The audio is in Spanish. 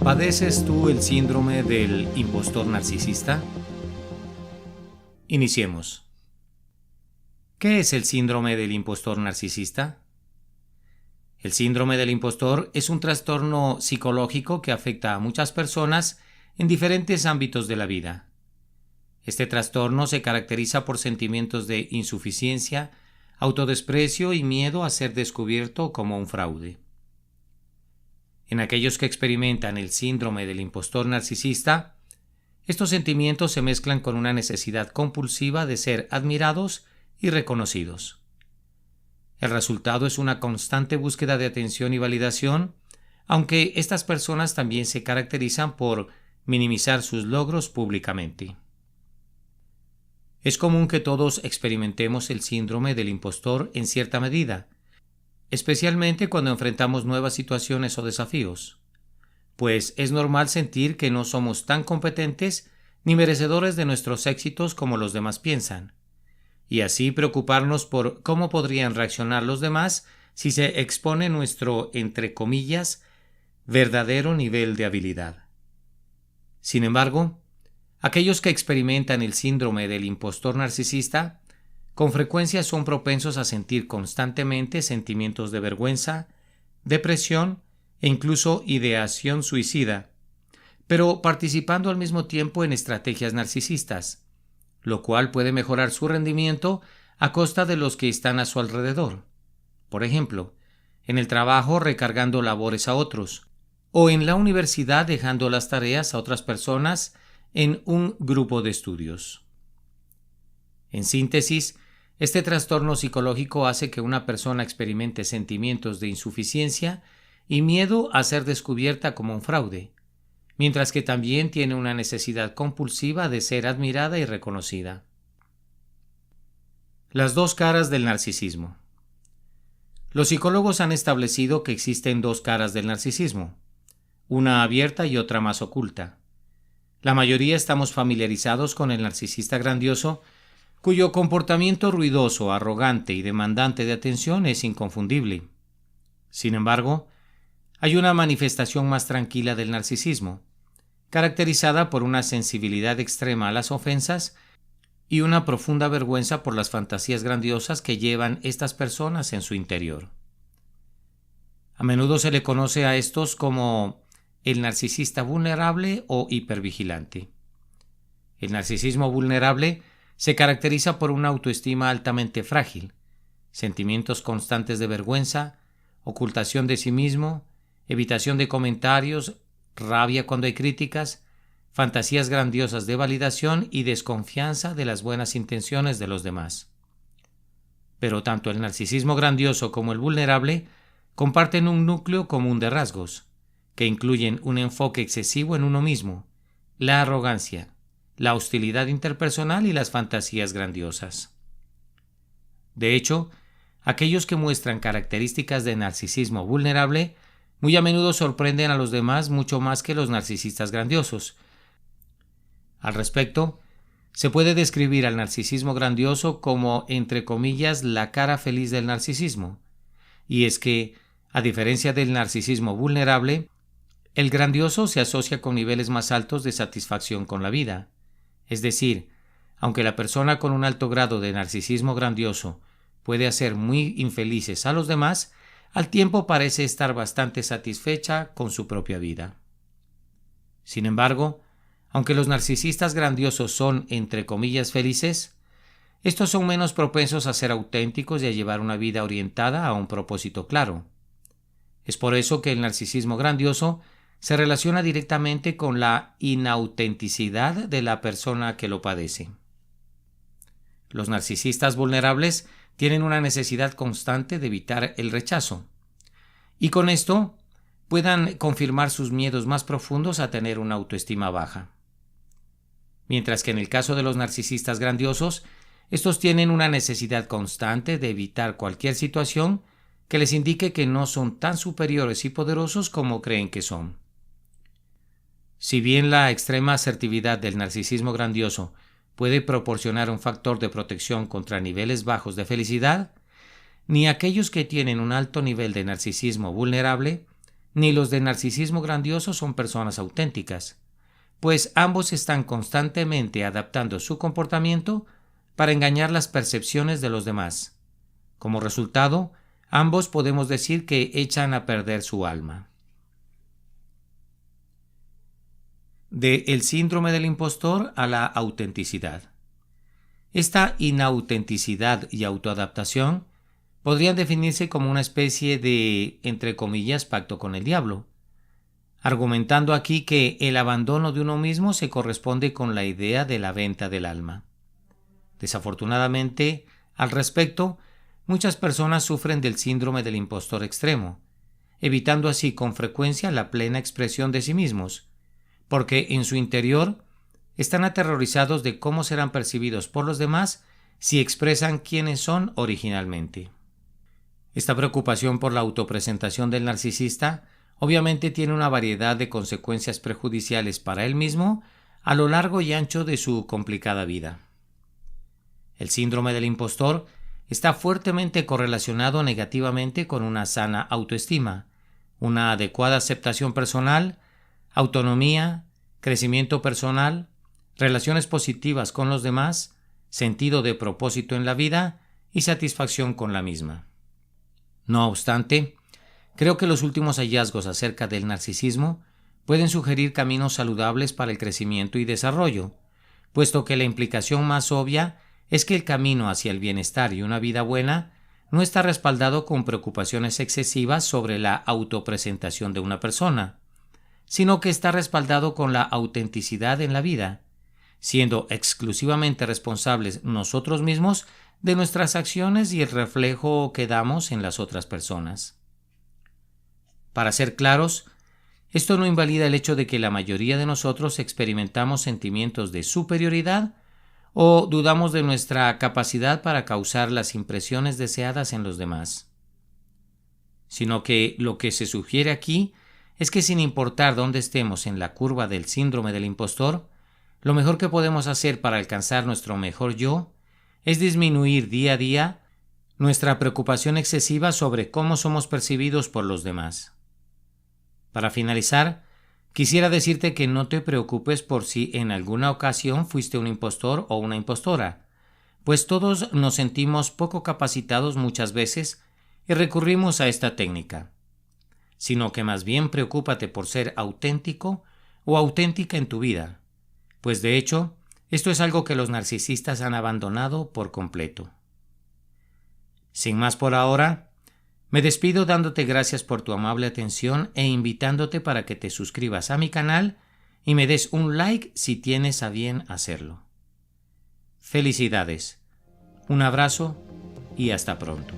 ¿Padeces tú el síndrome del impostor narcisista? Iniciemos. ¿Qué es el síndrome del impostor narcisista? El síndrome del impostor es un trastorno psicológico que afecta a muchas personas en diferentes ámbitos de la vida. Este trastorno se caracteriza por sentimientos de insuficiencia, autodesprecio y miedo a ser descubierto como un fraude. En aquellos que experimentan el síndrome del impostor narcisista, estos sentimientos se mezclan con una necesidad compulsiva de ser admirados y reconocidos. El resultado es una constante búsqueda de atención y validación, aunque estas personas también se caracterizan por minimizar sus logros públicamente. Es común que todos experimentemos el síndrome del impostor en cierta medida, especialmente cuando enfrentamos nuevas situaciones o desafíos, pues es normal sentir que no somos tan competentes ni merecedores de nuestros éxitos como los demás piensan, y así preocuparnos por cómo podrían reaccionar los demás si se expone nuestro, entre comillas, verdadero nivel de habilidad. Sin embargo, aquellos que experimentan el síndrome del impostor narcisista con frecuencia son propensos a sentir constantemente sentimientos de vergüenza, depresión e incluso ideación suicida, pero participando al mismo tiempo en estrategias narcisistas, lo cual puede mejorar su rendimiento a costa de los que están a su alrededor. Por ejemplo, en el trabajo recargando labores a otros, o en la universidad dejando las tareas a otras personas en un grupo de estudios. En síntesis, este trastorno psicológico hace que una persona experimente sentimientos de insuficiencia y miedo a ser descubierta como un fraude, mientras que también tiene una necesidad compulsiva de ser admirada y reconocida. Las dos caras del narcisismo. Los psicólogos han establecido que existen dos caras del narcisismo, una abierta y otra más oculta. La mayoría estamos familiarizados con el narcisista grandioso, cuyo comportamiento ruidoso, arrogante y demandante de atención es inconfundible. Sin embargo, hay una manifestación más tranquila del narcisismo, caracterizada por una sensibilidad extrema a las ofensas y una profunda vergüenza por las fantasías grandiosas que llevan estas personas en su interior. A menudo se le conoce a estos como el narcisista vulnerable o hipervigilante. El narcisismo vulnerable se caracteriza por una autoestima altamente frágil, sentimientos constantes de vergüenza, ocultación de sí mismo, evitación de comentarios, rabia cuando hay críticas, fantasías grandiosas de validación y desconfianza de las buenas intenciones de los demás. Pero tanto el narcisismo grandioso como el vulnerable comparten un núcleo común de rasgos, que incluyen un enfoque excesivo en uno mismo, la arrogancia, la hostilidad interpersonal y las fantasías grandiosas. De hecho, aquellos que muestran características de narcisismo vulnerable muy a menudo sorprenden a los demás mucho más que los narcisistas grandiosos. Al respecto, se puede describir al narcisismo grandioso como, entre comillas, la cara feliz del narcisismo, y es que, a diferencia del narcisismo vulnerable, el grandioso se asocia con niveles más altos de satisfacción con la vida. Es decir, aunque la persona con un alto grado de narcisismo grandioso puede hacer muy infelices a los demás, al tiempo parece estar bastante satisfecha con su propia vida. Sin embargo, aunque los narcisistas grandiosos son, entre comillas, felices, estos son menos propensos a ser auténticos y a llevar una vida orientada a un propósito claro. Es por eso que el narcisismo grandioso se relaciona directamente con la inautenticidad de la persona que lo padece. Los narcisistas vulnerables tienen una necesidad constante de evitar el rechazo, y con esto puedan confirmar sus miedos más profundos a tener una autoestima baja. Mientras que en el caso de los narcisistas grandiosos, estos tienen una necesidad constante de evitar cualquier situación que les indique que no son tan superiores y poderosos como creen que son. Si bien la extrema asertividad del narcisismo grandioso puede proporcionar un factor de protección contra niveles bajos de felicidad, ni aquellos que tienen un alto nivel de narcisismo vulnerable ni los de narcisismo grandioso son personas auténticas, pues ambos están constantemente adaptando su comportamiento para engañar las percepciones de los demás. Como resultado, ambos podemos decir que echan a perder su alma. De el síndrome del impostor a la autenticidad. Esta inautenticidad y autoadaptación podrían definirse como una especie de, entre comillas, pacto con el diablo, argumentando aquí que el abandono de uno mismo se corresponde con la idea de la venta del alma. Desafortunadamente, al respecto, muchas personas sufren del síndrome del impostor extremo, evitando así con frecuencia la plena expresión de sí mismos, porque en su interior están aterrorizados de cómo serán percibidos por los demás si expresan quiénes son originalmente. Esta preocupación por la autopresentación del narcisista obviamente tiene una variedad de consecuencias perjudiciales para él mismo a lo largo y ancho de su complicada vida. El síndrome del impostor está fuertemente correlacionado negativamente con una sana autoestima, una adecuada aceptación personal, autonomía, crecimiento personal, relaciones positivas con los demás, sentido de propósito en la vida y satisfacción con la misma. No obstante, creo que los últimos hallazgos acerca del narcisismo pueden sugerir caminos saludables para el crecimiento y desarrollo, puesto que la implicación más obvia es que el camino hacia el bienestar y una vida buena no está respaldado con preocupaciones excesivas sobre la autopresentación de una persona, sino que está respaldado con la autenticidad en la vida, siendo exclusivamente responsables nosotros mismos de nuestras acciones y el reflejo que damos en las otras personas. Para ser claros, esto no invalida el hecho de que la mayoría de nosotros experimentamos sentimientos de superioridad o dudamos de nuestra capacidad para causar las impresiones deseadas en los demás. Sino que lo que se sugiere aquí es que sin importar dónde estemos en la curva del síndrome del impostor, lo mejor que podemos hacer para alcanzar nuestro mejor yo es disminuir día a día nuestra preocupación excesiva sobre cómo somos percibidos por los demás. Para finalizar, quisiera decirte que no te preocupes por si en alguna ocasión fuiste un impostor o una impostora, pues todos nos sentimos poco capacitados muchas veces y recurrimos a esta técnica, sino que más bien preocúpate por ser auténtico o auténtica en tu vida, pues de hecho, esto es algo que los narcisistas han abandonado por completo. Sin más por ahora, me despido dándote gracias por tu amable atención e invitándote para que te suscribas a mi canal y me des un like si tienes a bien hacerlo. Felicidades, un abrazo y hasta pronto.